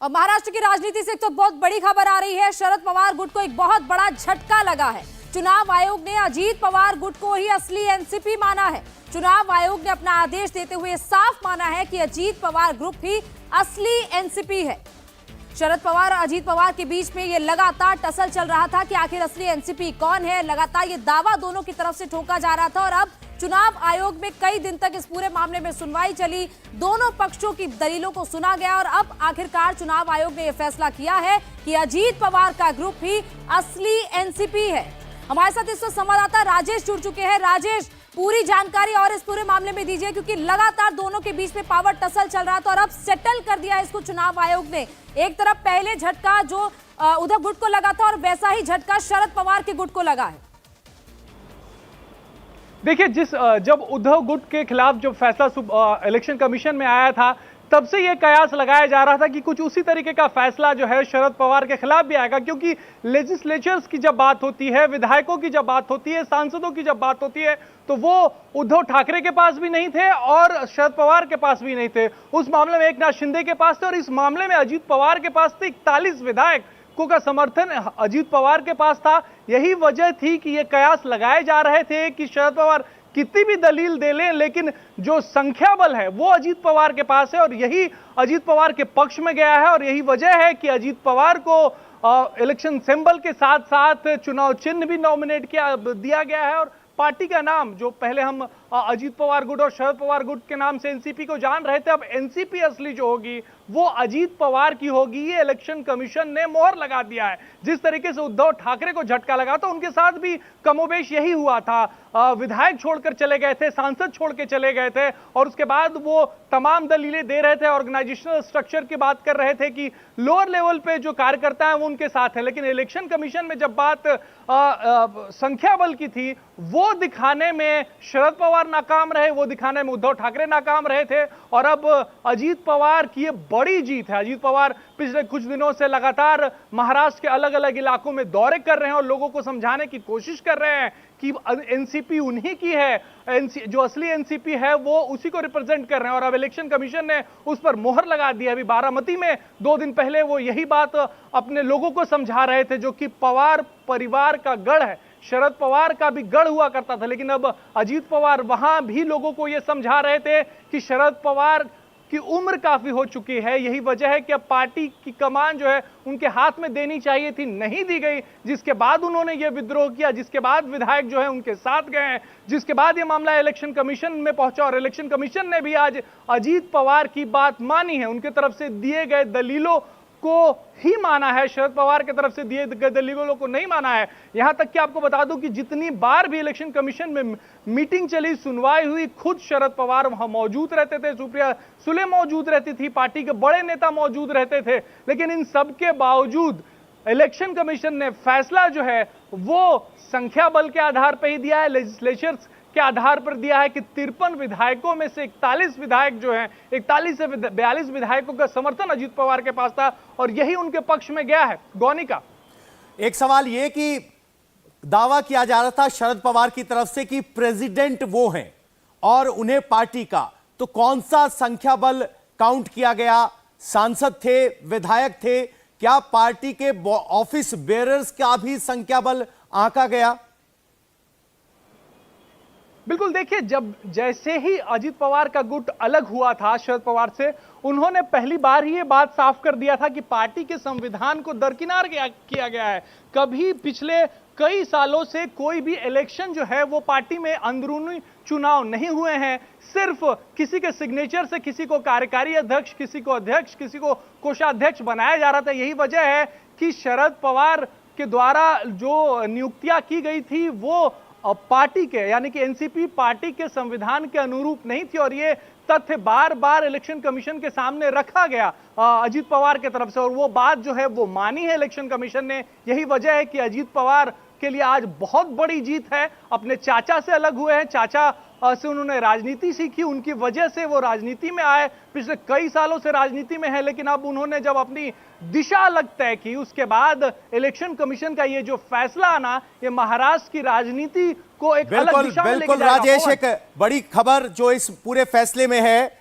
और महाराष्ट्र की राजनीति से एक तो बहुत बड़ी खबर आ रही है। शरद पवार गुट को एक बहुत बड़ा झटका लगा है। चुनाव आयोग ने अजीत पवार गुट को ही असली एनसीपी माना है। चुनाव आयोग ने अपना आदेश देते हुए साफ माना है कि अजीत पवार ग्रुप ही असली एनसीपी है। शरद पवार और अजीत पवार के बीच में ये लगातार टसल चल रहा था कि आखिर असली एनसीपी कौन है। लगातार ये दावा दोनों की तरफ से ठोका जा रहा था और अब चुनाव आयोग में कई दिन तक इस पूरे मामले में सुनवाई चली। दोनों पक्षों की दलीलों को सुना गया और अब आखिरकार चुनाव आयोग ने यह फैसला किया है कि अजीत पवार का ग्रुप ही असली एनसीपी है। हमारे साथ इस वक्त संवाददाता राजेश जुड़ चुके हैं। राजेश, पूरी जानकारी और इस पूरे मामले में दीजिए, क्योंकि लगातार दोनों के बीच में पावर टसल चल रहा था और अब सेटल कर दिया इसको चुनाव आयोग ने। एक तरफ पहले झटका जो उद्धव गुट को लगा था और वैसा ही झटका शरद पवार के गुट को लगा है। देखिए, जब उद्धव गुट के खिलाफ जो फैसला इलेक्शन कमीशन में आया था, तब से यह कयास लगाया जा रहा था कि कुछ उसी तरीके का फैसला जो है शरद पवार के खिलाफ भी आएगा, क्योंकि लेजिस्लेचर्स की जब बात होती है, विधायकों की जब बात होती है, सांसदों की जब बात होती है, तो वो उद्धव ठाकरे के पास भी नहीं थे और शरद पवार के पास भी नहीं थे। उस मामले में एकनाथ शिंदे के पास थे और इस मामले में अजीत पवार के पास थे। 41 विधायकों का समर्थन अजीत पवार के पास था। यही वजह थी कि ये कयास लगाए जा रहे थे कि शरद पवार कितनी भी दलील दे लें, लेकिन जो संख्या बल है वो अजीत पवार के पास है और यही अजीत पवार के पक्ष में गया है। और यही वजह है कि अजीत पवार को इलेक्शन सिंबल के साथ साथ चुनाव चिन्ह भी नॉमिनेट दिया गया है और पार्टी का नाम, जो पहले हम अजीत पवार गुट और शरद पवार गुट के नाम से एनसीपी को जान रहे थे, अब एनसीपी असली जो होगी वो अजीत पवार की होगी। ये इलेक्शन कमीशन ने मोहर लगा दिया है। जिस तरीके से उद्धव ठाकरे को झटका लगा था, उनके साथ भी कमोबेश यही हुआ था। विधायक छोड़कर चले गए थे, सांसद छोड़ के चले गए थे और उसके बाद वो तमाम दलीलें दे रहे थे, ऑर्गेनाइजेशनल स्ट्रक्चर की बात कर रहे थे कि लोअर लेवल पे जो कार्यकर्ता हैं वो उनके साथ हैं। लेकिन इलेक्शन कमीशन में जब बात संख्या बल की थी, वो दिखाने में शरद पवार नाकाम रहे, वो दिखाने में उद्धव ठाकरे नाकाम रहे थे। और अब अजीत पवार की ये बड़ी जीत है। अजीत पवार पिछले कुछ दिनों से लगातार महाराष्ट्र के अलग अलग इलाकों में दौरे कर रहे हैं और लोगों को समझाने की कोशिश कर रहे हैं कि एनसीपी उन्हीं की है, जो असली एनसीपी है वो उसी को रिप्रेजेंट कर रहे हैं। और अब इलेक्शन कमीशन ने उस पर मोहर लगा दी है। अभी बारामती में 2 दिन पहले वो यही बात अपने लोगों को समझा रहे थे, जो कि पवार परिवार का गढ़ है। शरद पवार का भी गढ़ हुआ करता था, लेकिन अब अजीत पवार वहां भी लोगों को यह समझा रहे थे कि शरद पवार की उम्र काफी हो चुकी है। यही वजह है कि अब पार्टी की कमान जो है उनके हाथ में देनी चाहिए थी, नहीं दी गई, जिसके बाद उन्होंने यह विद्रोह किया, जिसके बाद विधायक जो है उनके साथ गए हैं, जिसके बाद यह मामला इलेक्शन कमीशन में पहुंचा और इलेक्शन कमीशन ने भी आज अजीत पवार की बात मानी है। उनके तरफ से दिए गए दलीलों को ही माना है, शरद पवार की तरफ से दिए गए दलीलों को नहीं माना है। यहां तक कि आपको बता दूं कि जितनी बार भी इलेक्शन कमीशन में मीटिंग चली, सुनवाई हुई, खुद शरद पवार वहां मौजूद रहते थे, सुप्रिया सुले मौजूद रहती थी, पार्टी के बड़े नेता मौजूद रहते थे। लेकिन इन सब के बावजूद इलेक्शन कमीशन ने फैसला जो है वो संख्या बल के आधार पर ही दिया है, लेजिस्लेचर्स के आधार पर दिया है कि 53 विधायकों में से 41 विधायक जो हैं, 41 से 42 विधायकों का समर्थन अजीत पवार के पास था और यही उनके पक्ष में गया है। गौनिका, एक सवाल यह कि दावा किया जा रहा था शरद पवार की तरफ से कि प्रेसिडेंट वो हैं और उन्हें पार्टी का, तो कौन सा संख्या बल काउंट किया गया? सांसद थे, विधायक थे, क्या पार्टी के ऑफिस बेयरर्स का भी संख्या बल आंका गया? बिल्कुल, देखिए, जैसे ही अजीत पवार का गुट अलग हुआ था शरद पवार से, उन्होंने पहली बार ही ये बात साफ कर दिया था कि पार्टी के संविधान को दरकिनार किया गया है। कभी पिछले कई सालों से कोई भी इलेक्शन जो है वो पार्टी में अंदरूनी चुनाव नहीं हुए हैं। सिर्फ किसी के सिग्नेचर से किसी को कार्यकारी अध्यक्ष, किसी को अध्यक्ष, किसी को कोषाध्यक्ष बनाया जा रहा था। यही वजह है कि शरद पवार के द्वारा जो नियुक्तियां की गई थी वो पार्टी के, यानी कि एनसीपी पार्टी के संविधान के अनुरूप नहीं थी और ये तथ्य बार बार इलेक्शन कमीशन के सामने रखा गया अजीत पवार की तरफ से, और वो बात जो है वो मानी है इलेक्शन कमीशन ने। यही वजह है कि अजीत पवार के लिए आज बहुत बड़ी जीत है। अपने चाचा से अलग हुए हैं, चाचा से उन्होंने राजनीति सीखी, उनकी वजह से वो राजनीति में आए, पिछले कई सालों से राजनीति में है। लेकिन अब उन्होंने जब अपनी दिशा अलग तय की, उसके बाद इलेक्शन कमीशन का ये जो फैसला आना, ये महाराष्ट्र की राजनीति को एक अलग दिशा में लेके जाएगा। राजेश, एक बड़ी खबर जो इस पूरे फैसले में है,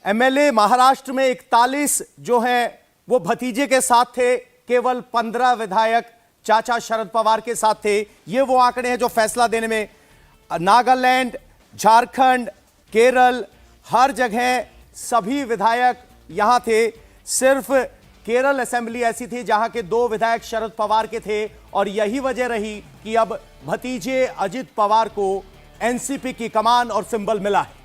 एमएलए महाराष्ट्र में 41 जो हैं वो भतीजे के साथ थे, केवल 15 विधायक चाचा शरद पवार के साथ थे। ये वो आंकड़े हैं जो फैसला देने में नागालैंड, झारखंड, केरल, हर जगह सभी विधायक यहां थे। सिर्फ केरल असेंबली ऐसी थी जहां के 2 विधायक शरद पवार के थे और यही वजह रही कि अब भतीजे अजित पवार को एनसीपी की कमान और सिंबल मिला है।